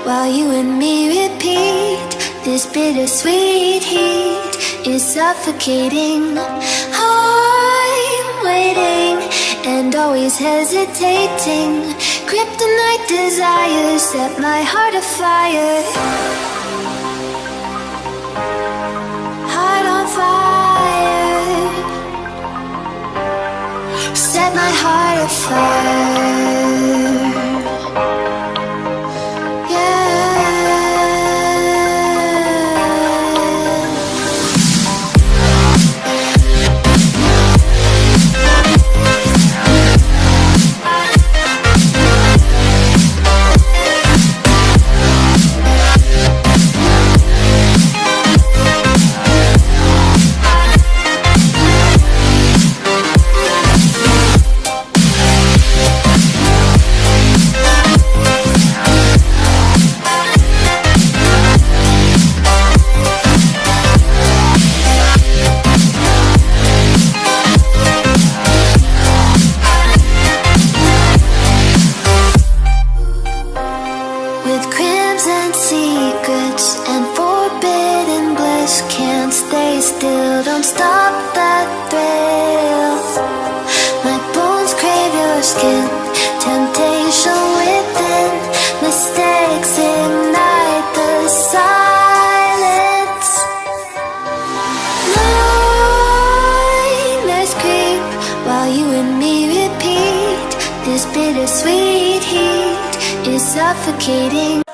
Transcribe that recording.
while you and me repeat. This bittersweet heat is suffocating. I'm waiting and always hesitating. Kryptonite desires set my heart afire. Heart on fire. Set my heart afire. Don't stop that thrill. My bones crave your skin. Temptation within. Mistakes ignite the silence. Nightmares creep while you and me repeat. This bittersweet heat is suffocating.